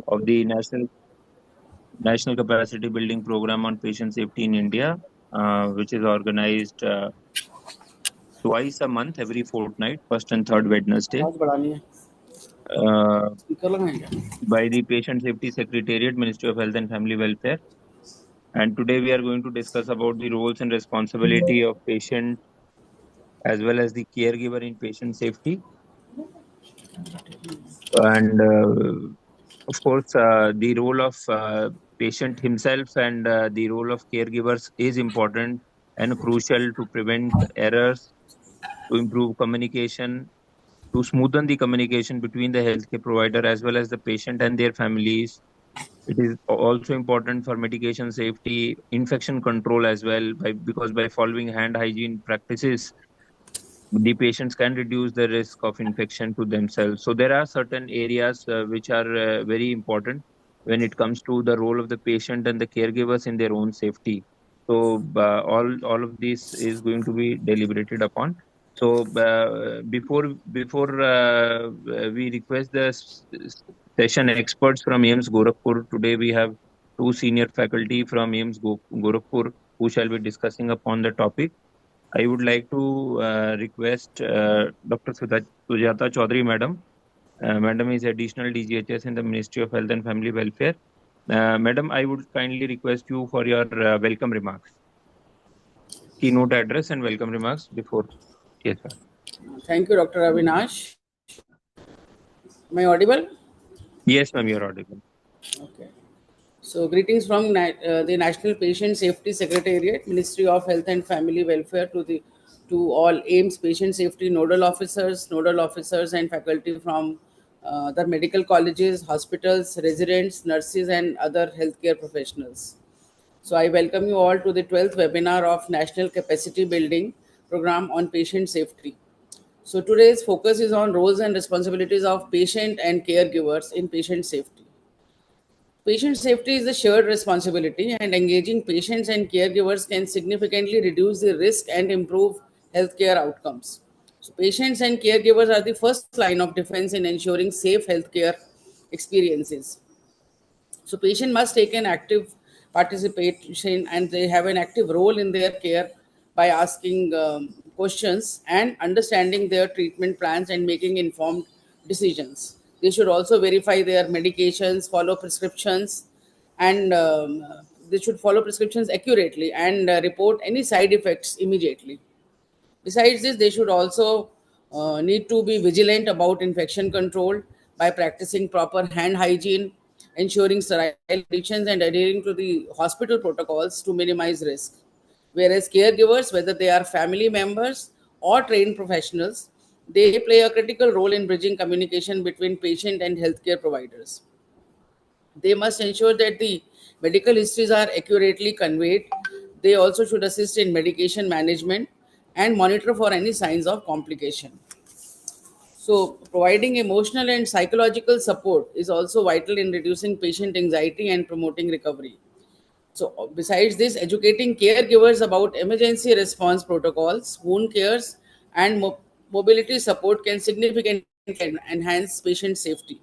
of the National Capacity Building Program on Patient Safety in India, which is organized twice a month, every fortnight, first and third Wednesday, आवाज बढ़ानी है uh, speaker लगाएं क्या by the Patient Safety Secretariat, Ministry of Health and Family Welfare. And today we are going to discuss about the roles and responsibility of patient as well as the caregiver in patient safety. And of course, the role of patient himself and the role of caregivers is important and crucial to prevent errors, to improve communication, to smoothen the communication between the healthcare provider as well as the patient and their families. It is also important for medication safety, infection control as well, because by following hand hygiene practices, the patients can reduce the risk of infection to themselves. So there are certain areas which are very important when it comes to the role of the patient and the caregivers in their own safety. So all of this is going to be deliberated upon. So before we request the session experts from AIMS Gorakhpur, today we have two senior faculty from AIMS Gorakhpur who shall be discussing upon the topic. I would like to request Dr. Sujata Chaudhary, Madam. Madam is additional DGHS in the Ministry of Health and Family Welfare. Madam, I would kindly request you for your welcome remarks, keynote address, and welcome remarks before. Yes, sir. Thank you, Dr. Avinash. Am I audible? Yes, ma'am, you're audible. Okay. So, greetings from the National Patient Safety Secretariat, Ministry of Health and Family Welfare to all AIMS patient safety nodal officers, and faculty from the medical colleges, hospitals, residents, nurses, and other healthcare professionals. So, I welcome you all to the 12th webinar of National Capacity Building Program on Patient Safety. So, today's focus is on roles and responsibilities of patient and caregivers in patient safety. Patient safety is a shared responsibility, and engaging patients and caregivers can significantly reduce the risk and improve healthcare outcomes. So, patients and caregivers are the first line of defense in ensuring safe healthcare experiences. So, patient must take an active participation, and they have an active role in their care by asking questions and understanding their treatment plans and making informed decisions. They should also verify their medications, follow prescriptions, and they should follow prescriptions accurately and report any side effects immediately. Besides this, they should also need to be vigilant about infection control by practicing proper hand hygiene, ensuring sterile conditions, and adhering to the hospital protocols to minimize risk. Whereas caregivers, whether they are family members or trained professionals, they play a critical role in bridging communication between patient and healthcare providers. They must ensure that the medical histories are accurately conveyed. They also should assist in medication management and monitor for any signs of complication. So, providing emotional and psychological support is also vital in reducing patient anxiety and promoting recovery. So, besides this, educating caregivers about emergency response protocols, wound cares, and mobility support can significantly enhance patient safety.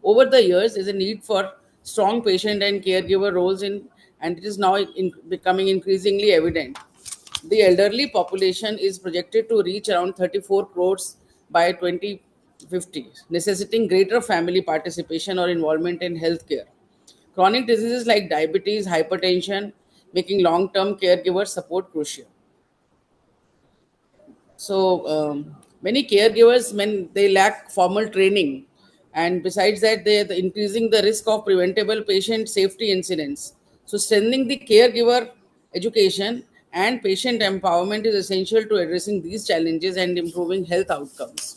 Over the years, there is a need for strong patient and caregiver roles and it is now becoming increasingly evident. The elderly population is projected to reach around 34 crores by 2050, necessitating greater family participation or involvement in healthcare. Chronic diseases like diabetes, hypertension, making long term caregiver support crucial. So, many caregivers, when they lack formal training, and besides that, they are increasing the risk of preventable patient safety incidents. So, strengthening the caregiver education and patient empowerment is essential to addressing these challenges and improving health outcomes.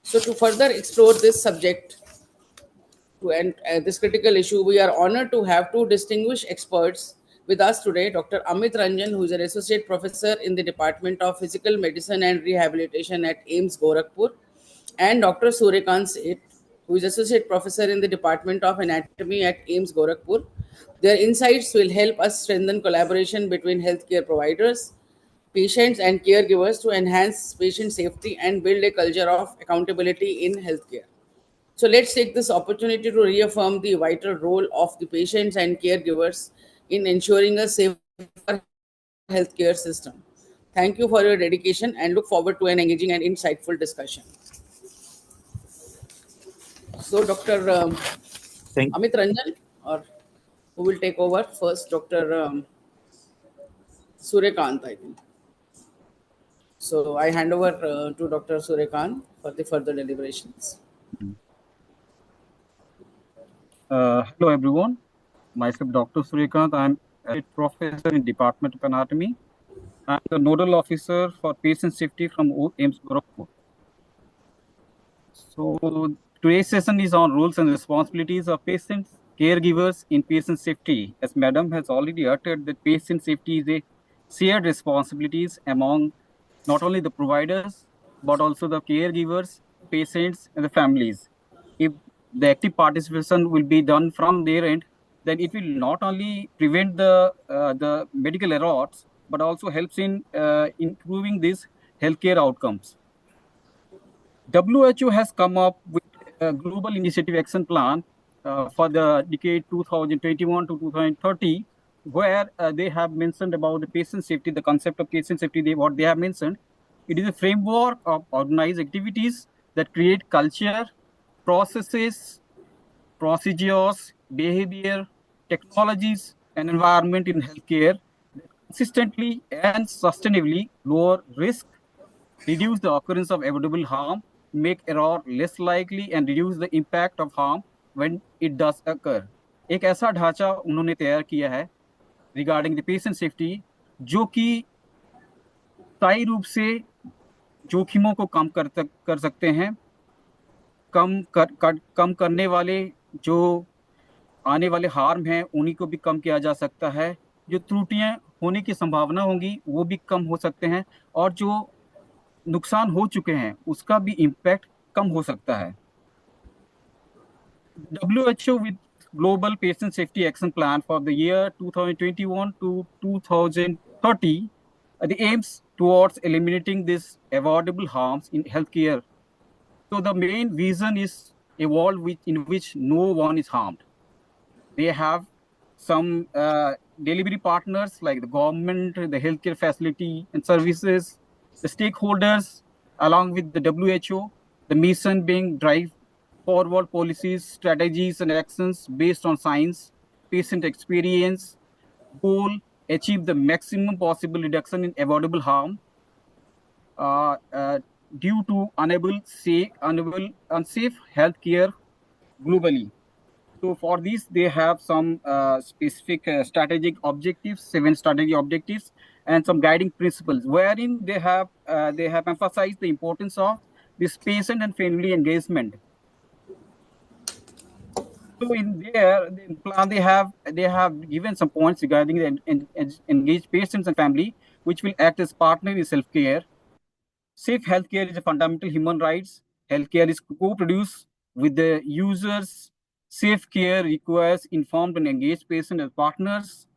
So, to further explore this subject, to end this critical issue, we are honored to have two distinguished experts with us today, Dr. Amit Ranjan, who is an associate professor in the Department of Physical Medicine and Rehabilitation at AIMS Gorakhpur, and Dr. Suryakant Seth, who is associate professor in the Department of Anatomy at AIMS Gorakhpur. Their insights will help us strengthen collaboration between healthcare providers, patients, and caregivers to enhance patient safety and build a culture of accountability in healthcare. So let's take this opportunity to reaffirm the vital role of the patients and caregivers in ensuring a safer healthcare system. Thank you for your dedication and look forward to an engaging and insightful discussion. So, Dr. Thank Amit Ranjan, or who will take over first? Dr. Suryakant, I think. So, I hand over to Dr. Suryakant for the further deliberations. Hello everyone. Myself Dr. Suryakant. I'm a professor in Department of Anatomy. I'm the nodal officer for patient safety from AIIMS Gorakhpur. So today's session is on roles and responsibilities of patients, caregivers in patient safety. As Madam has already uttered, that patient safety is a shared responsibilities among not only the providers but also the caregivers, patients, and the families. If the active participation will be done from their end, then it will not only prevent the medical errors but also helps in improving these healthcare outcomes. WHO has come up with a global initiative action plan for the decade 2021 to 2030, where they have mentioned about the patient safety, the concept of patient safety. What they have mentioned, it is a framework of organized activities that create culture, processes, procedures, behavior, technologies, and environment in healthcare that consistently and sustainably lower risk, reduce the occurrence of avoidable harm, make error less likely, and reduce the impact of harm when it does occur. एक ऐसा ढांचा उन्होंने तैयार किया है regarding the patient safety, जो कि स्थायी रूप से जोखिमों को कम कर सकते हैं, कम करने वाले जो आने वाले हार्म हैं उन्हीं को भी कम किया जा सकता है, जो त्रुटियां होने की संभावना होंगी वो भी कम हो सकते हैं, और जो नुकसान हो चुके हैं उसका भी इम्पैक्ट कम हो सकता है. WHO with Global Patient Safety Action Plan for the year 2021 to 2030, the aims towards eliminating these avoidable harms in healthcare. So the main vision is a world in which no one is harmed. They have some delivery partners like the government, the healthcare facility and services, the stakeholders, along with the WHO, the mission being drive forward policies, strategies, and actions based on science, patient experience, goal, achieve the maximum possible reduction in avoidable harm due to unsafe healthcare globally. So for this, they have some specific strategic objectives, 7 strategic objectives, and some guiding principles, wherein they have emphasized the importance of this patient and family engagement. So in their plan, they have given some points regarding the engaged patients and family, which will act as partner in self-care. Safe healthcare is a fundamental human rights. Healthcare is co-produced with the users. Safe care requires informed and engaged patients as partners.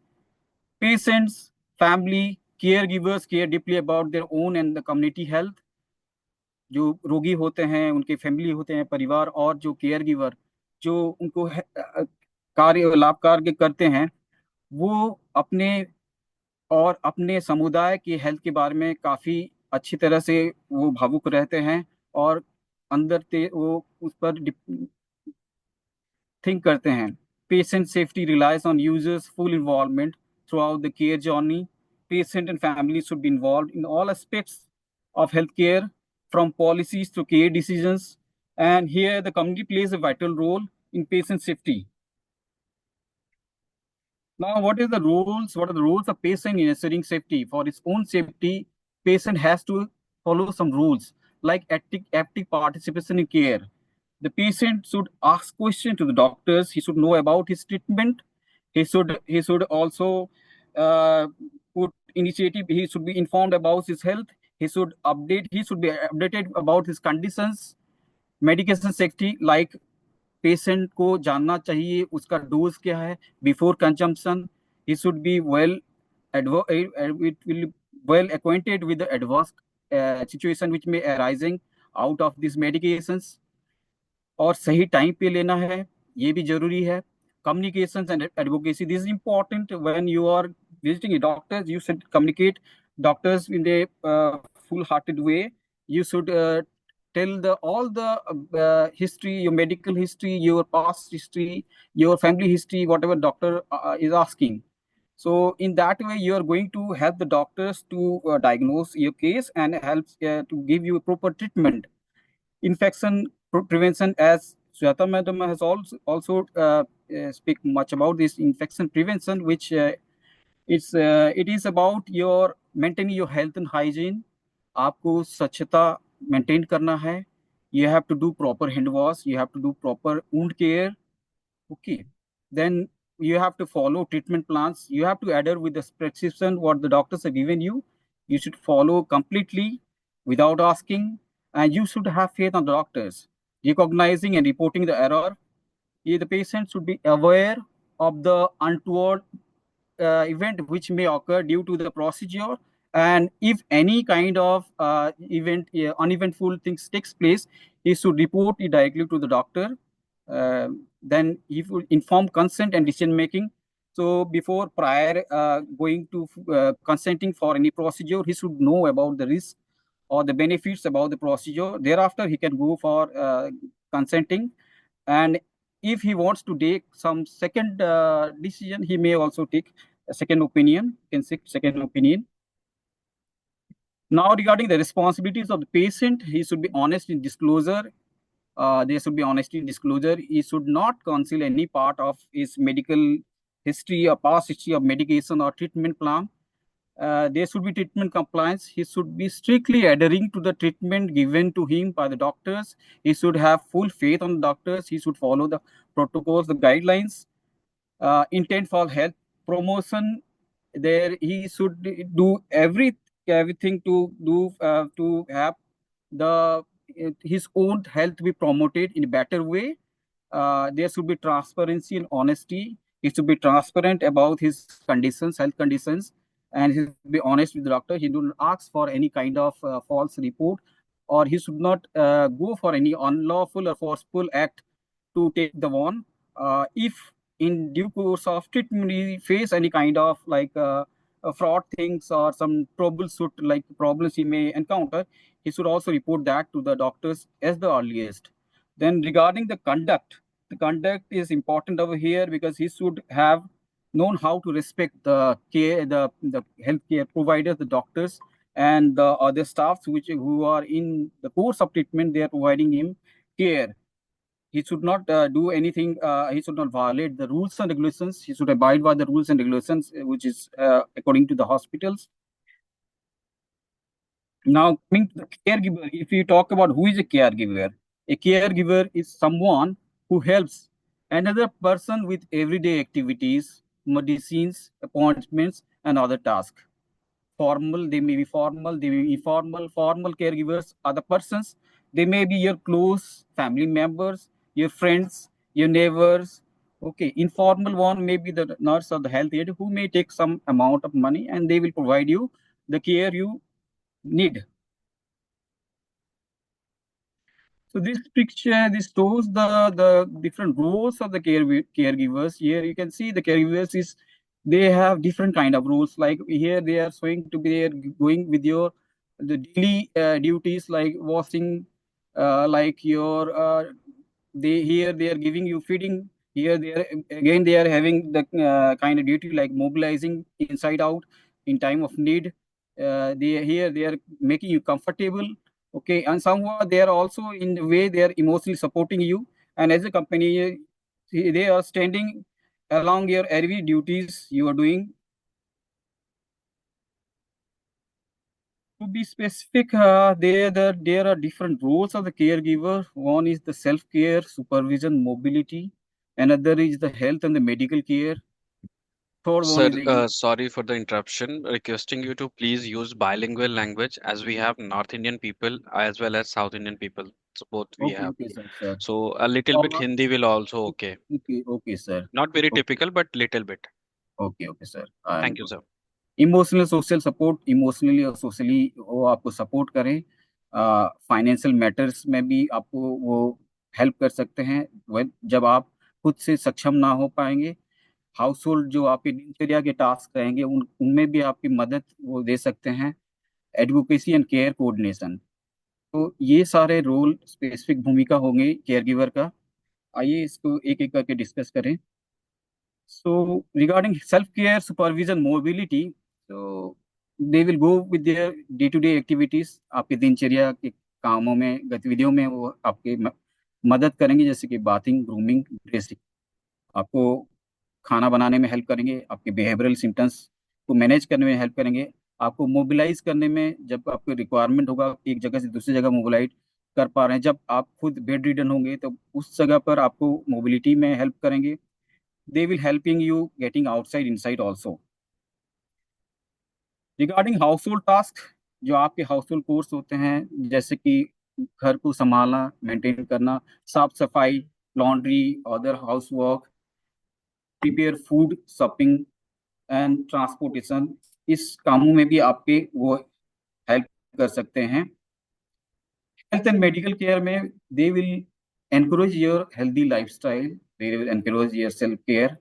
Patients, family, caregivers care deeply about their own and the community health. जो रोगी होते हैं, उनके family होते हैं, परिवार, और जो केयर गिवर जो उनको कार्य लाभ कार्य करते हैं, वो अपने समुदाय की हेल्थ के बारे में काफी अच्छी तरह से वो भावुक रहते हैं, और अंदर वो उस पर थिंक करते हैं. Patient safety relies on users' full involvement throughout the care journey. Patient and families should be involved in all aspects of healthcare, from policies to care decisions. And here the community plays a vital role in patient safety. Now, what are the roles of patient in ensuring safety? For its own safety, patient has to follow some rules like active participation in care. The patient should ask questions to the doctors. He should know about his treatment. He should also put initiative. He should be informed about his health. He should be updated about his conditions. Medication safety, like patient को जानना चाहिए उसका dose क्या है before consumption. He should be well acquainted with the adverse situation which may arising out of these medications. और सही time पे लेना है, ये भी जरूरी है. Communications and advocacy, this is important. When you are visiting a doctor, you should communicate doctors in a full-hearted way. You should tell the all the history, your medical history, your past history, your family history, whatever doctor is asking. So in that way, you are going to help the doctors to diagnose your case and helps to give you a proper treatment. Infection prevention, as Sweta madam has also speak much about this infection prevention, which it is about your maintaining your health and hygiene. आपको स्वच्छता maintain करना है. You have to do proper hand wash. You have to do proper wound care. Okay. Then you have to follow treatment plans. You have to adhere with the prescription what the doctors have given you. You should follow completely without asking, and you should have faith on the doctors. Recognizing and reporting the error. The patient should be aware of the untoward event which may occur due to the procedure, and if any kind of uneventful things takes place, he should report it directly to the doctor. Then he will inform consent and decision making. So before prior going to consenting for any procedure, he should know about the risk or the benefits about the procedure. Thereafter, he can go for consenting. And if he wants to take some second decision, he may also take a second opinion, can seek second opinion. Now, regarding the responsibilities of the patient, he should be honest in disclosure. There should be honesty in disclosure. He should not conceal any part of his medical history or past history of medication or treatment plan. There should be treatment compliance. He should be strictly adhering to the treatment given to him by the doctors. He should have full faith on the doctors. He should follow the protocols, the guidelines. Intent for health promotion. There he should do everything to have the his own health be promoted in a better way. There should be transparency and honesty. He should be transparent about his conditions, health conditions, and he should be honest with the doctor. He do not ask for any kind of false report, or he should not go for any unlawful or forceful act to take the one. If in due course of treatment he face any kind of like fraud things or some problems he may encounter, he should also report that to the doctors as the earliest. Then regarding the conduct is important over here because he should have known how to respect the care, the healthcare providers, the doctors, and the other staffs who are in the course of treatment. They are providing him care. He should not do anything. He should not violate the rules and regulations. He should abide by the rules and regulations, which is according to the hospitals. Now, coming to the caregiver, if we talk about who is a caregiver is someone who helps another person with everyday activities, medicines, appointments, and other tasks. Formal, they may be formal, they may be informal. Formal caregivers are the persons, they may be your close family members, your friends, your neighbors. Okay, informal one may be the nurse or the health aide who may take some amount of money and they will provide you the care you need. So this picture, this shows the different roles of the caregivers. Here you can see the caregivers is they have different kind of roles. Like here they are showing to be there going with your the daily duties like washing, like your they are giving you feeding. Here they are having the kind of duty like mobilizing inside out in time of need. They are making you comfortable. Okay, and somewhat they are also in the way they are emotionally supporting you, and as a company they are standing along your every duties you are doing. To be specific, there are different roles of the caregiver. One is the self-care, supervision, mobility. Another is the health and the medical care. Third one Sir, is the sorry for the interruption. Requesting you to please use bilingual language as we have North Indian people as well as South Indian people. So both we okay, have. okay, sir. So a little bit Hindi will also okay. Okay, sir. Not very Okay, typical, but little bit. okay, sir. Thank you, sir. Emotional social support, emotionally और socially वो आपको support करें. Financial matters में भी आपको वो help कर सकते हैं जब आप खुद से सक्षम ना हो पाएंगे। हाउस होल्ड जो आपके दिनचर्या के टास्क रहेंगे उनमें भी आपकी मदद वो दे सकते हैं। एडवोकेसी एंड केयर कोऑर्डिनेशन, तो ये सारे रोल स्पेसिफिक भूमिका होंगे केयर गिवर का। आइए इसको एक एक करके डिस्कस करें। So regarding self-care, supervision, mobility, so they will go with their day-to-day activities. आपके दिनचर्या के कामों में, गतिविधियों में वो आपके मदद करेंगे, जैसे कि बाथिंग, ग्रूमिंग, ड्रेसिंग। आपको खाना बनाने में हेल्प करेंगे, आपके बिहेवियरल सिम्टम्स को मैनेज करने में हेल्प करेंगे, आपको मोबिलाइज करने में, जब आपको रिक्वायरमेंट होगा एक जगह से दूसरी जगह मोबिलाइज कर पा रहे हैं, जब आप खुद बेड रिडन होंगे तो उस जगह पर आपको मोबिलिटी में हेल्प करेंगे। They will helping you getting outside inside also. Regarding household task, जो आपके हाउसहोल्ड कोर्स होते हैं, जैसे कि घर को संभालना, मेंटेन करना, साफ सफाई, laundry, other house work, prepare food, shopping and transportation, इस कामों में भी आपके वो हेल्प कर सकते हैं। हेल्थ एंड मेडिकल केयर में they will encourage your healthy lifestyle, they will encourage your self care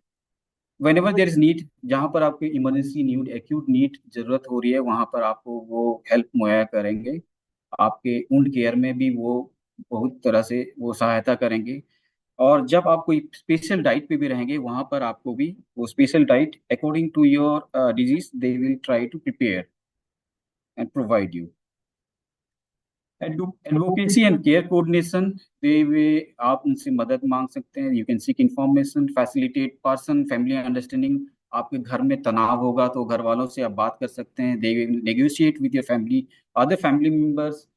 whenever there is need। जहाँ पर आपको इमरजेंसी नीड, एक्यूट नीड जरूरत हो रही है, वहाँ पर आपको वो हेल्प मुहैया करेंगे। आपके वुंड केयर में भी वो बहुत तरह से वो सहायता करेंगे। और जब आप कोई स्पेशल डाइट पे भी रहेंगे, वहाँ पर आपको भी वो special diet according to your disease they will try to prepare and provide you. Advocacy and care coordination, they way आप उनसे मदद मांग सकते हैं। You can seek information, facilitate person family understanding. आपके घर में तनाव होगा तो घर वालों से आप बात कर सकते हैं। They will negotiate with your family, other family members.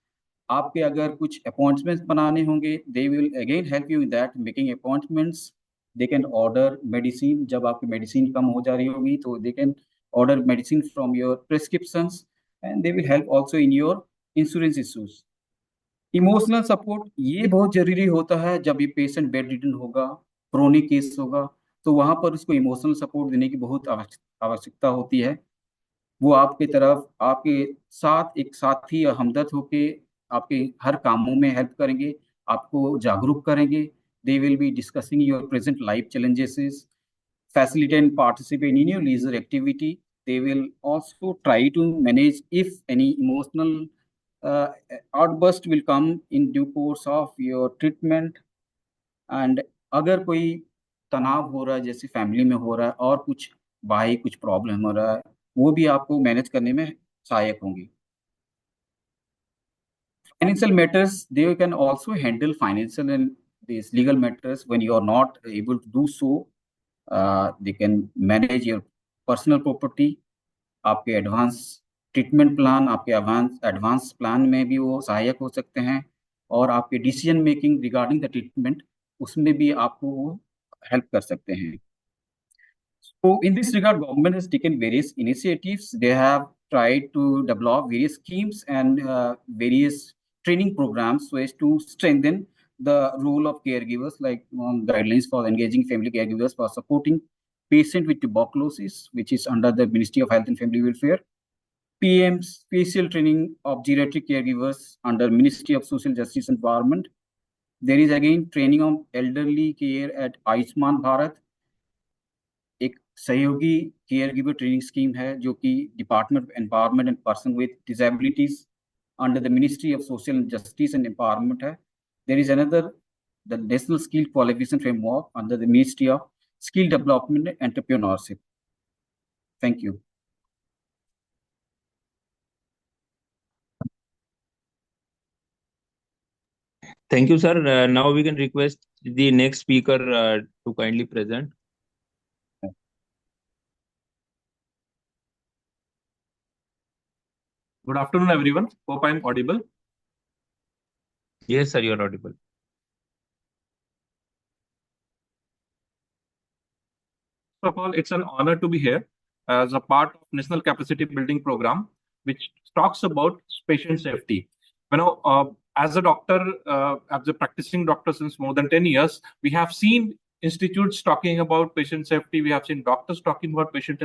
आपके अगर कुछ अपॉइंटमेंट्स बनाने होंगे, they will again help you in that making appointments. They can order medicine, जब आपकी मेडिसिन कम हो जा रही होगी तो they can order medicine from your prescriptions and they will help also in your insurance issues. Emotional support ये बहुत जरूरी होता है। जब ये पेशेंट बेड रिडन होगा, क्रोनिक केस होगा, तो वहां पर उसको इमोशनल सपोर्ट देने की बहुत आवश्यकता होती है। वो आपके तरफ, आपके साथ एक साथी या हमदर्द होके आपके हर कामों में हेल्प करेंगे, आपको जागरूक करेंगे। They will be discussing your present life challenges, facilitate and participate in your leisure activity. They will also try to manage if any emotional outburst will come in due course of your treatment। and अगर कोई तनाव हो रहा है, जैसे family में हो रहा है, और कुछ बाहरी कुछ प्रॉब्लम हो रहा है, वो भी आपको मैनेज करने में सहायक होंगी। Financial matters, they can also handle financial and these legal matters when you are not able to do so। they can manage your personal property। आपके एडवांस ट्रीटमेंट प्लान, आपके एडवांस प्लान में भी वो सहायक हो सकते हैं। और आपके decision making regarding the treatment, उसमें भी आपको वो हेल्प कर सकते हैं। So in this regard, government has taken various initiatives. They have tried to develop various schemes and various training programs so as to strengthen the role of caregivers, like guidelines for engaging family caregivers for supporting patient with tuberculosis, which is under the Ministry of Health and Family Welfare. PM special training of geriatric caregivers under Ministry of Social Justice and Environment. There is again training of elderly care at Ayushman Bharat, एक सहयोगी care giver training scheme है जो कि department of empowerment and person with disabilities under the ministry of social justice and empowerment है। There is another the national skill qualification framework under the ministry of skill development and entrepreneurship. Thank you. Thank you, sir. Now we can request the next speaker to kindly present. Good afternoon, everyone. Hope I'm audible. Yes, sir, you're audible. First of all, it's an honor to be here as a part of National Capacity Building Program, which talks about patient safety. As a doctor, as a practicing doctor since more than 10 years, we have seen institutes talking about patient safety. We have seen doctors talking about patient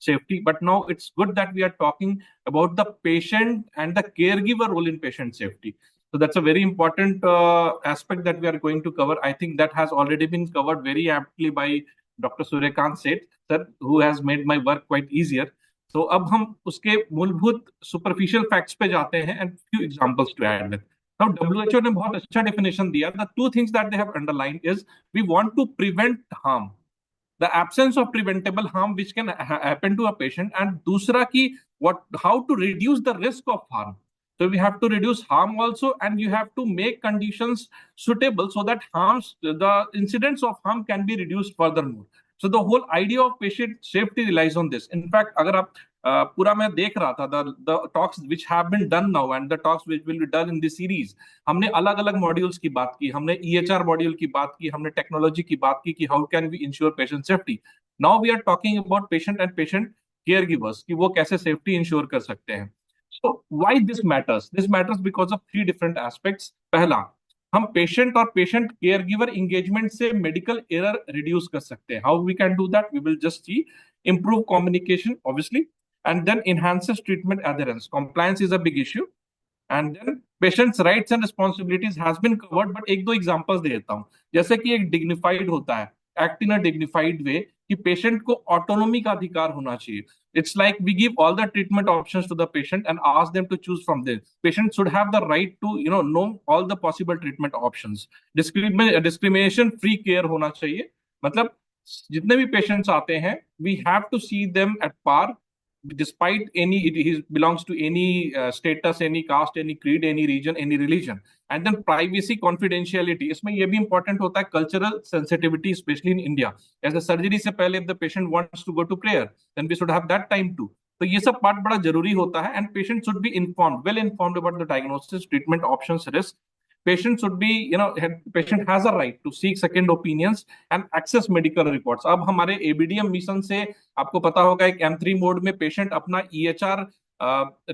safety. But now it's good that we are talking about the patient and the caregiver role in patient safety. So that's a very important aspect that we are going to cover. I think that has already been covered very aptly by Dr. Suryakant Seth, sir, who has made my work quite easier. So अब हम उसके मूलभूत superficial facts पे जाते हैं and few examples to add with. Now WHO ने बहुत अच्छा definition दिया. The two things that they have underlined is we want to prevent harm, the absence of preventable harm which can happen to a patient, and दूसरा की how to reduce the risk of harm. So we have to reduce harm also, and you have to make conditions suitable so that the incidence of harm can be reduced furthermore. So the whole idea of patient safety relies on this. In fact, अगर आप पूरा मैं देख रहा था the talks which have been done now and the talks which will be done in this series, हमने अलग अलग मॉड्यूल्स की बात की, हमने EHR मॉड्यूल की बात की, हमने टेक्नोलॉजी की बात की कि how can we ensure patient safety. Now we are talking about patient and patient care givers कि वो कैसे सेफ्टी इंश्योर कर सकते हैं. So why this matters? This matters because of three different aspects. पहला, हम पेशेंट और पेशेंट केयर गिवर एंगेजमेंट से मेडिकल एरर रिड्यूस कर सकते हैं. How we can do that? We will just see improve communication obviously, and then enhances treatment adherence. Compliance is a big issue, and then patients rights and responsibilities has been covered, but एक दो examples दे देता हूँ. जैसे कि एक dignified होता है, act in a dignified way, कि पेशेंट को ऑटोनोमी का अधिकार होना चाहिए. It's like we give all the treatment options to the patient and ask them to choose from them. Patient should have the right to know all the possible treatment options. Discrimination free care होना चाहिए. मतलब जितने भी patients आते हैं, we have to see them at par despite he belongs to any status, any caste, any creed, any region, any religion. And then privacy, confidentiality, इसमें ये भी important होता है, cultural sensitivity, especially in India. As a surgery से पहले, if the patient wants to go to prayer, then we should have that time too. तो ये सब part बड़ा जरूरी होता है, and patient should be informed, well informed about the diagnosis, treatment options, risk. Patient should be, patient has a right to seek second opinions and access medical records. अब हमारे ABDM mission से आपको पता होगा, एक M3 मोड में patient अपना EHR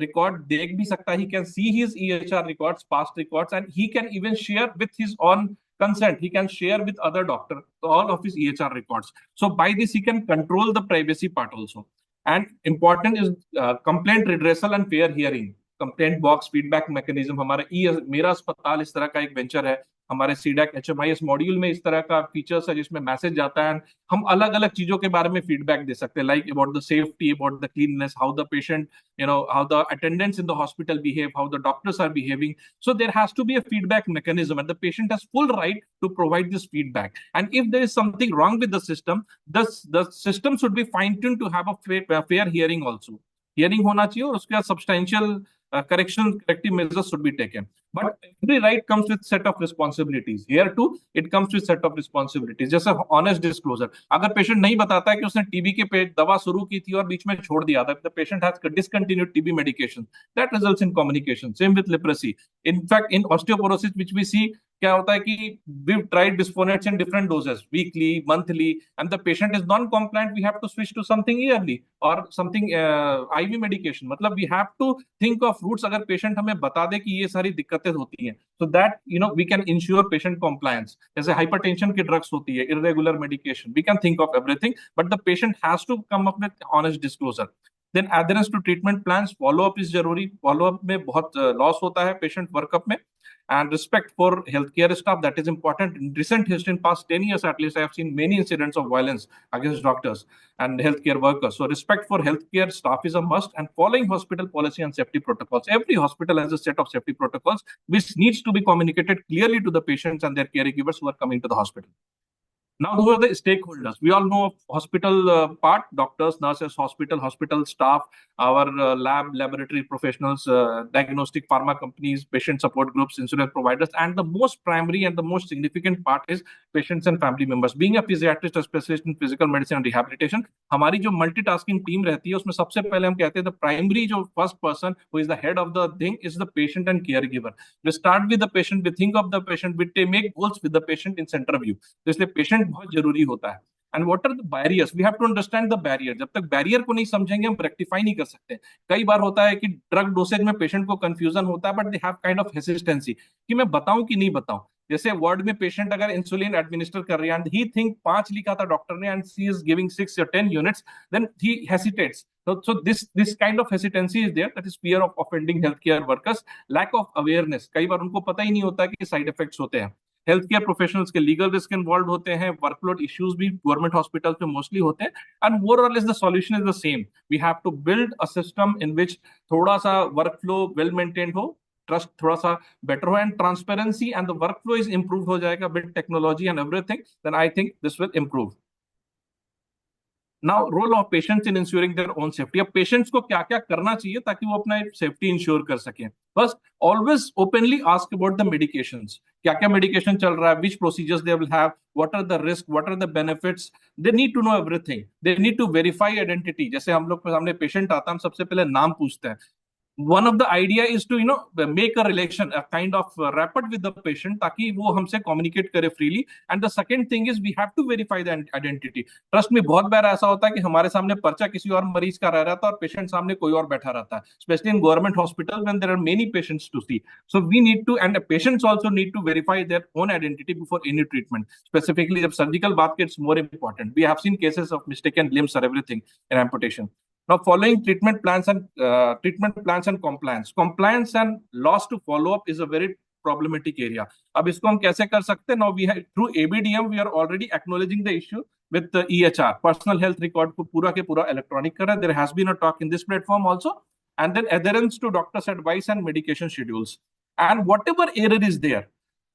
record देख भी सकता है. He can see his EHR records, past records, and he can even share with his own consent. He can share with other doctor all of his EHR records. So by this, he can control the privacy part also. And important is complaint redressal and fair hearing. Complaint box, feedback mechanism. हमारा मेरा अस्पताल इस तरह का एक venture है. हमारे CDAC HMIS module में इस तरह का फीचर्स है जिसमें मैसेज जाता है. हम अलग अलग चीजों के बारे में फीडबैक दे सकते हैं, like about the safety, about the cleanness, how the patient, how the attendants in the hospital behave, how the doctors are behaving. So there has to be a feedback mechanism and the patient has full right to provide this feedback. And if there is something wrong with the system should be fine tune to have a fair hearing also. Hearing होना चाहिए और उसके बाद substantial corrective measures should be taken. But every right comes with set of responsibilities. Here too, it comes with set of responsibilities. जैसे honest disclosure. अगर patient नहीं बताता है कि उसने टीबी के दवा शुरू की थी और बीच में छोड़ दिया था, the patient has discontinued TB medication, that results in communication. Same with leprosy. In fact, in osteoporosis, which we see, क्या होता है कि we've tried bisphonates in different doses, weekly, monthly, and the patient is non-compliant. We have to switch to something yearly or something IV medication. मतलब we have to think of routes. अगर patient हमें बता दे कि ये सारी दिक्कतें होती हैं, so that we can ensure patient compliance. जैसे hypertension की drugs होती है, irregular medication, we can think of everything, but the patient has to come up with honest disclosure. Then adherence to treatment plans, follow up is जरूरी. Follow up में बहुत loss होता है patient work up में. And respect for healthcare staff, that is important. In recent history, in past 10 years at least, I have seen many incidents of violence against doctors and healthcare workers. So respect for healthcare staff is a must, and following hospital policy and safety protocols. Every hospital has a set of safety protocols which needs to be communicated clearly to the patients and their caregivers who are coming to the hospital. Now, who are the stakeholders? We all know of hospital part, doctors, nurses, hospital staff, our laboratory professionals, diagnostic pharma companies, patient support groups, insurance providers, and the most primary and the most significant part is patients and family members. Being a physiatrist or specialist in physical medicine and rehabilitation, हमारी जो multitasking team रहती है, उसमें सबसे पहले हम कहते हैं the primary जो first person who is the head of the thing is the patient and caregiver. We start with the patient, we think of the patient, we make goals with the patient in center view. तो इसलिए patient बहुत जरूरी होता है. And what are the barriers? We have to understand the barrier. जब तक barrier को नहीं समझेंगे हम rectify नहीं कर सकते. कई बार होता है कि drug dosage में patient को confusion होता है, but they have kind of hesitancy कि मैं बताऊं कि नहीं बताऊं. जैसे वार्ड में पेशेंट अगर इंसुलिन एडमिनिस्टर कर रही है एंड ही थिंक 5 लिखा था डॉक्टर ने and she is giving 6 or 10 units, then he hesitates. So this kind of hesitancy is there, that is fear of offending healthcare workers, lack of awareness. कई बार उनको पता ही नहीं होता कि साइड इफेक्ट्स होते हैं, हेल्थ केयर प्रोफेशनल्स के legal risk involve होते हैं, वर्कलोड इश्यूज भी गवर्नमेंट हॉस्पिटल्स में मोस्टली होते हैं, एंड मोर और less the solution is the same. We have to build a system in which थोड़ा सा वर्क फ्लो वेल मेंटेन्ड हो, ट्रस्ट थोड़ा सा बेटर हो, and transparency and the work flow is improve हो जाएगा with technology and everything, then I think this will improve. Now role of patients in ensuring their own safety. अब patients को क्या क्या करना चाहिए ताकि वो अपना सेफ्टी इंश्योर कर सकें. First, always openly ask about the medications. क्या क्या मेडिकेशन चल रहा है, which procedures they will have, what are the risk, what are the benefits. They need to know everything. They need to verify identity. जैसे हम लोग सामने patient आता है, हम सबसे पहले नाम पूछते हैं. One of the idea is to make a relation, a kind of rapport with the patient, ताकि वो हमसे communicate करे freely. And the second thing is we have to verify the identity. Trust me, बहुत बार ऐसा होता है कि हमारे सामने पर्चा किसी और मरीज का रह रहता है और पेशेंट सामने कोई और बैठा रहता है, especially in government hospital when there are many patients to see. So we need to, and the patients also need to verify their own identity before any treatment. Specifically जब surgical बात के, it's more important. We have seen cases of mistaken limbs or everything in amputation. Now, following treatment plans and compliance and loss to follow up is a very problematic area. अब इसको हम कैसे कर सकते हैं? Now we have through ABDM we are already acknowledging the issue with the EHR, personal health record को पूरा के पूरा electronic कर रहा है. There has been a talk in this platform also, and then adherence to doctor's advice and medication schedules, and whatever error is there,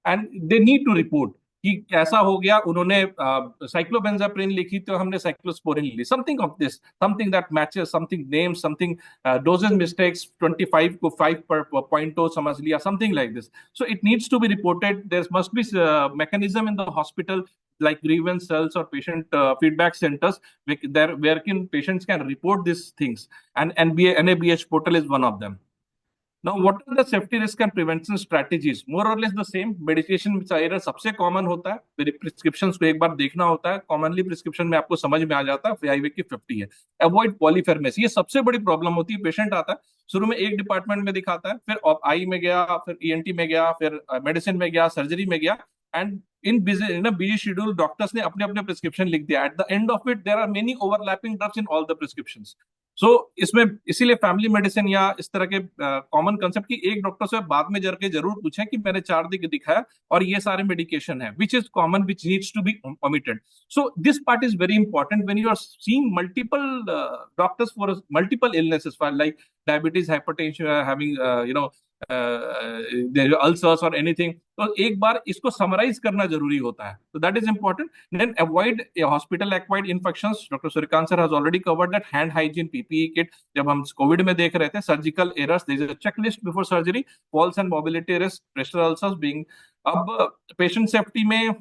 and they need to report. कि कैसा हो गया, उन्होंने साइक्लोबेंजाप्रिन लिखी तो हमने साइक्लोस्पोरिन ली, something of this, something that matches, something name, something dosages mistakes, 25 को 5 पर पॉइंट समझ लिया, something like this. So it needs to be reported. There must be mechanism in the hospital like grievance cells or patient feedback centers where patients can report these things, and NABH portal is one of them. Now, what are the safety risk and prevention strategies? More or less the same. Medication error सबसे common होता है. मेरे prescriptions को एक बार देखना होता है. Commonly prescription में आपको समझ में आ जाता है FIV की 50 है. अवॉइड पॉलीफार्मेसी, ये सबसे बड़ी प्रॉब्लम होती है. पेशेंट आता है, शुरू में एक डिपार्टमेंट में दिखाता है, फिर आई में गया, फिर ENT में गया, फिर मेडिसिन में गया, सर्जरी में गया, and in busy schedule doctors ने अपने अपने प्रिस्क्रिप्शन लिख दिया. At the end of it there are many overlapping drugs in all the prescriptions. So इसमें इसीलिए फैमिली मेडिसिन या इस तरह के कॉमन कंसेप्ट की एक डॉक्टर से बाद में जाके जरूर पूछें कि मैंने 4 दिन दिखाया और ये सारे मेडिकेशन है, which is common, which needs to be omitted. So this part is very important when you are seeing multiple doctors for multiple illnesses, for like diabetes, hypertension, having ulcers or anything. तो एक बार इसको summarise करना जरूरी होता है. So that is important. Then avoid hospital acquired infections. Dr. Surikant sir has already covered that. Hand hygiene, PPE kit. जब हम Covid में देख रहे थे, surgical errors, there is a checklist before surgery. Falls and mobility risk, pressure ulcers being. अब patient safety में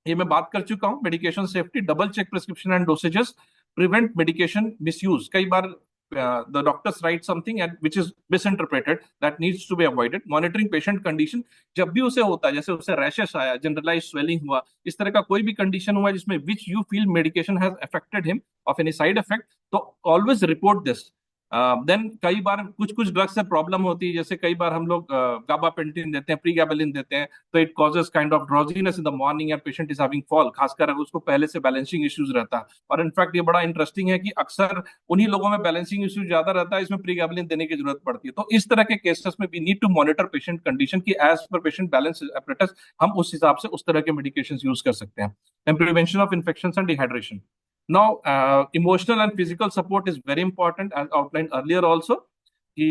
ये मैं बात कर चुका हूँ. Medication safety, double check prescription and dosages, prevent medication misuse. कई बार the doctors write something and which is misinterpreted, that needs to be avoided. Monitoring patient condition, जब भी उसे होता है, जैसे उसे रैशेस आया, जनरलाइज स्वेलिंग हुआ, इस तरह का कोई भी कंडीशन हुआ जिसमें which you feel medication has affected him of any side effect, तो always report this. देन कई बार कुछ ड्रग्स से प्रॉब्लम होती है, जैसे कई बार हम लोग गाबापेंटिन देते हैं, प्रीगैबलिन देते हैं, तो it causes kind of drowsiness in the morning and patient is having fall, खासकर अगर उसको पहले से बैलेंसिंग इश्यूज रहता है. और इनफैक्ट ये बड़ा इंटरेस्टिंग है कि अक्सर उन्हीं लोगों में बैलेंसिंग इश्यूज ज्यादा रहता है, इसमें प्रीगैबलिन देने की जरूरत पड़ती है. तो इस तरह के केसेस में we need to monitor patient condition की एज पर पेशेंट बैलेंस एपरेटस, हम उस हिसाब से उस तरह के मेडिकेशन यूज कर सकते हैं. And prevention of infection and dehydration. Now, emotional and physical support is very important, as outlined earlier also. कि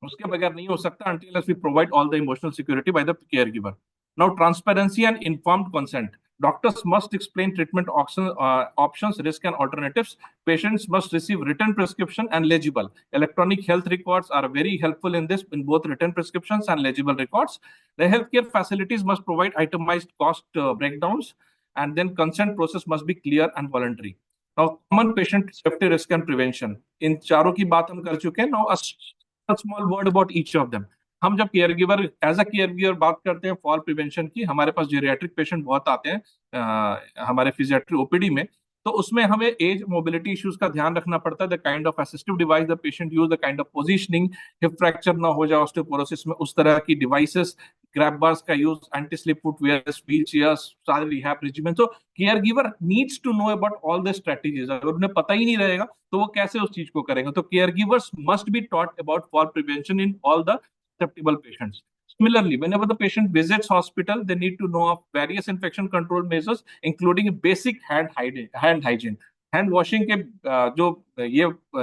उसके बगैर नहीं हो सकता until unless we provide all the emotional security by the caregiver. Now, transparency and informed consent. Doctors must explain treatment options, risks, and alternatives. Patients must receive written prescription and legible. Electronic health records are very helpful in this, in both written prescriptions and legible records. The healthcare facilities must provide itemized cost breakdowns. And then consent process must be clear and voluntary. Now, common patient safety risk and prevention. इन चारों की बात हम कर चुके हैं. Now, a small word about each of them. हम जब care giver as a care giver बात करते हैं फॉल प्रिवेंशन की, हमारे पास जेरियाट्रिक पेशेंट बहुत आते हैं हमारे फिजियाट्री ओपीडी में, तो उसमें हमें एज मोबिलिटी इश्यूज का ध्यान रखना पड़ता है. The kind of assistive device the patient use, the kind of positioning, hip fracture ना हो जाए ऑस्टियोपोरोसिस में, उस तरह की डिवाइसेस grab bars का use, anti-slip footwears, wheelchairs, सारे rehab regimen. So caregiver needs to know about all the strategies. अगर उन्हें पता ही नहीं रहेगा तो वो कैसे उस चीज को करेंगे. तो caregivers must be taught about fall prevention in all the susceptible patients. Similarly, whenever the patient visits hospital, they need to know of various infection control measures, including basic hand hygiene. Hand washing के जो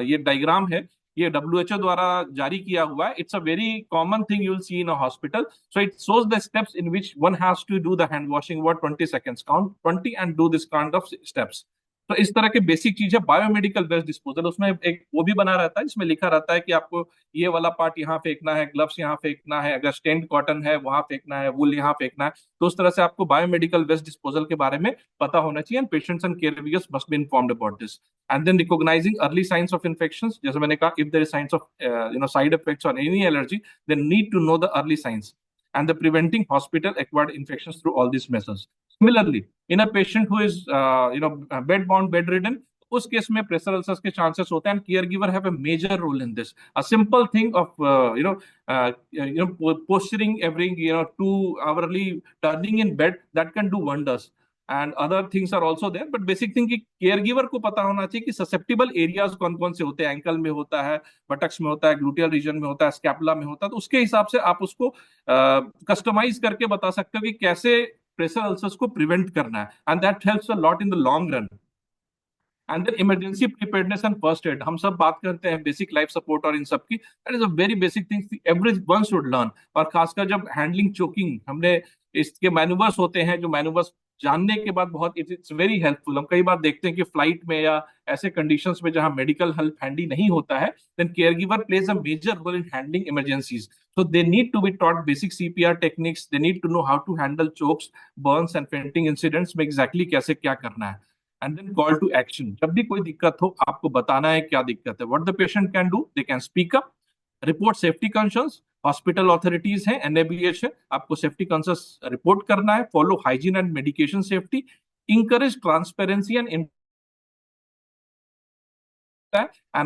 ये diagram है, ये WHO द्वारा जारी किया हुआ है. It's a very common thing you will see in a hospital. So it shows the steps in which one has to do the hand washing. What 20 seconds, count 20 and do this kind of steps. तो इस तरह के basic चीज है. Biomedical waste disposal, उसमें एक वो भी बना रहता है, इसमें लिखा रहता है कि आपको ये वाला पार्ट यहाँ फेंकना है, ग्लव्स यहाँ फेंकना है, अगर स्टेंड कॉटन है वहां फेंकना है, वुल यहाँ फेंकना है. तो उस तरह से आपको बायोमेडिकल वेस्ट डिस्पोजल के बारे में पता होना चाहिए. And patients and caregivers must be informed about this. And then recognising early signs of infections. जैसे मैंने कहा, if there is signs of side effects और any allergy, then need to know the early signs. And the preventing hospital-acquired infections through all these measures. Similarly, in a patient who is, bed-bound, bedridden, उस case में pressure ulcers के chances होते हैं. And care giver have a major role in this. A simple thing of posturing every 2 hourly, turning in bed, that can do wonders. And other things are also there, but basic thing कि care giver को पता होना चाहिए कि susceptible areas कौन कौन से होते हैं. एंकल में होता है, बटक्स में होता है, ग्लूटियल रीजन में होता है, स्कैपुला में होता है. तो उसके हिसाब से आप उसको कस्टमाइज करके बता सकते हो कि कैसे प्रेशर अल्सर्स को प्रिवेंट करना है. And that helps a lot in the long run. And then emergency preparedness and first aid. हम सब बात करते हैं बेसिक लाइफ सपोर्ट और इन सब की. That is a very basic thing every one should learn. और खासकर जब हैंडलिंग चोकिंग, हमने इसके मैनूवर्स होते हैं, जो मैनूवर्स जानने के बाद बहुत इट्स वेरी हेल्पफुल. हम कई बार देखते हैं कि फ्लाइट में या ऐसे कंडीशंस में जहां मेडिकल हेल्प हैंडी नहीं होता है, then care giver plays a major role in handling emergencies. So they need to be taught basic CPR techniques. They need to know how to handle chokes, burns and fainting incidents में exactly कैसे क्या करना है. And then call to action. जब भी कोई दिक्कत हो, आपको बताना है क्या दिक्कत है. What the patient can do, they can speak up, report safety concerns. Hospital authorities है, NABH है, आपको सेफ्टी कंसर्न्स रिपोर्ट करना है. Follow hygiene and medication safety. Encourage transparency and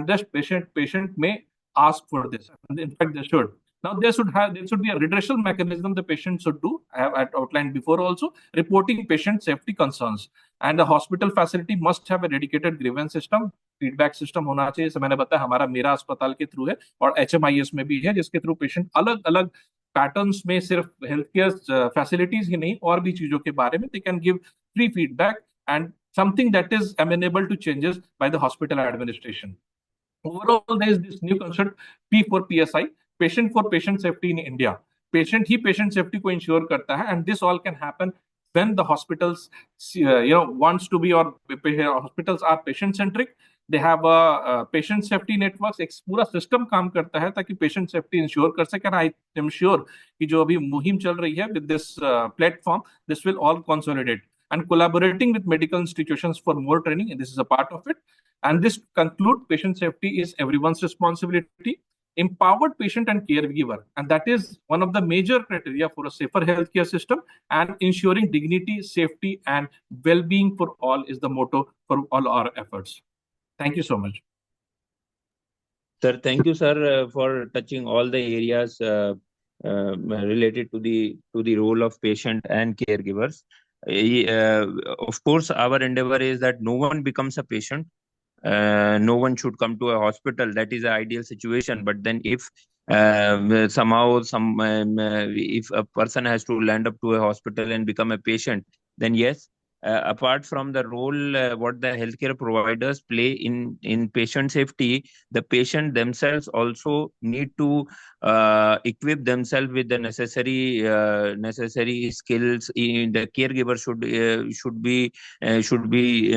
this patient may ask for this. And in fact, they should. Now there should be a redressal mechanism the patient should do. I have outlined before also. Reporting patient safety concerns. And the hospital facility must have a dedicated grievance system. Feedback system होना चाहिए. जैसे मैंने बताया, हमारा मेरा अस्पताल के through है और HMIS में भी है, जिसके थ्रू पेशेंट अलग अलग पैटर्न्स में सिर्फ हेल्थ केयर फैसिलिटीज ही नहीं और भी चीजों के बारे में they can give free feedback and something that is amenable to changes by the hospital administration. Overall, there is this new concept P for PSI, patient for patient safety in India. Patient he patient safety को ensure करता है, and this all can happen when the hospitals wants to be, or hospitals are patient centric. They have a patient safety networks. एक पूरा system काम करता है ताकि patient safety ensure कर सके. I am sure कि जो अभी मुहिम चल रही है with this platform, this will all consolidate. And collaborating with medical institutions for more training, and this is a part of it. And this conclude, patient safety is everyone's responsibility. Empowered patient and caregiver, and that is one of the major criteria for a safer healthcare system. And ensuring dignity, safety, and well-being for all is the motto for all our efforts. Thank you so much. Sir, thank you, sir, for touching all the areas related to the role of patient and caregivers. Of course, our endeavor is that no one becomes a patient. No one should come to a hospital. That is the ideal situation. But then if somehow if a person has to land up to a hospital and become a patient, then yes, apart from the role what the healthcare providers play in patient safety, the patient themselves also need to equip themselves with the necessary skills. The caregiver should be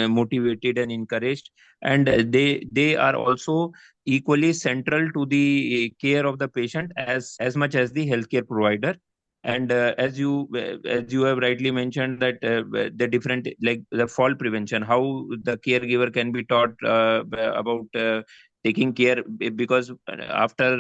motivated and encouraged, and they are also equally central to the care of the patient as much as the healthcare provider. And as you have rightly mentioned that the different, like the fall prevention, how the caregiver can be taught about taking care, because after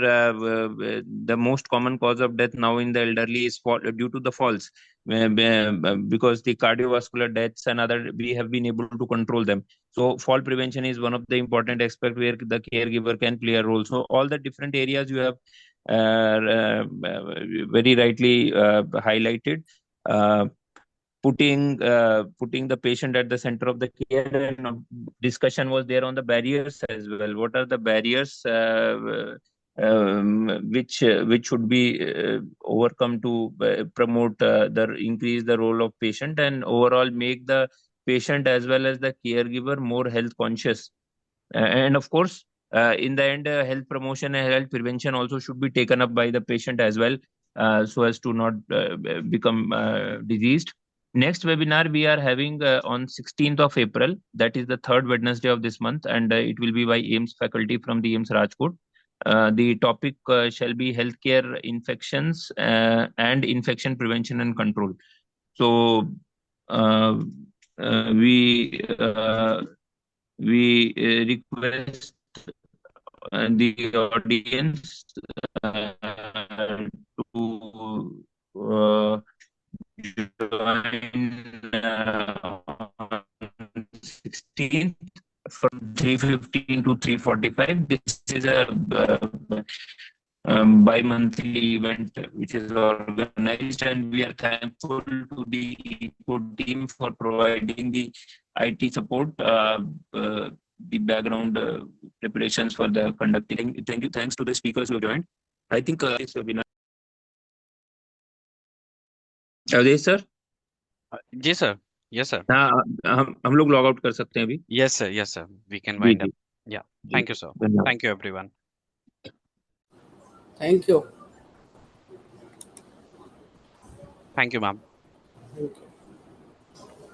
the most common cause of death now in the elderly is due to the falls, because the cardiovascular deaths and other, we have been able to control them. So fall prevention is one of the important aspects where the caregiver can play a role. So all the different areas you have very rightly highlighted. Putting the patient at the center of the care, and discussion was there on the barriers as well. What are the barriers which should be overcome to promote increase the role of patient and overall make the patient as well as the caregiver more health conscious. And of course, in the end, health promotion and health prevention also should be taken up by the patient as well, so as to not become diseased. Next webinar we are having on 16th of April. That is the third Wednesday of this month, and it will be by AIIMS faculty from the AIIMS Rajkot. The topic shall be healthcare infections and infection prevention and control. So we request the audience to join on 16th from 3:15 to 3:45. This is a bi-monthly event which is organized, and we are thankful to the ECO team for providing the IT support, the background preparations for the conducting. Thank you. Thanks to the speakers who joined. I think this webinar. Ajay sir, जी sir, yes sir, हाँ, हम लोग log out कर सकते हैं अभी. yes sir, we can ji wind ji up. Yeah, ji, thank you sir, धन्यवाद. thank you everyone. Thank you. Thank you ma'am. Thank you.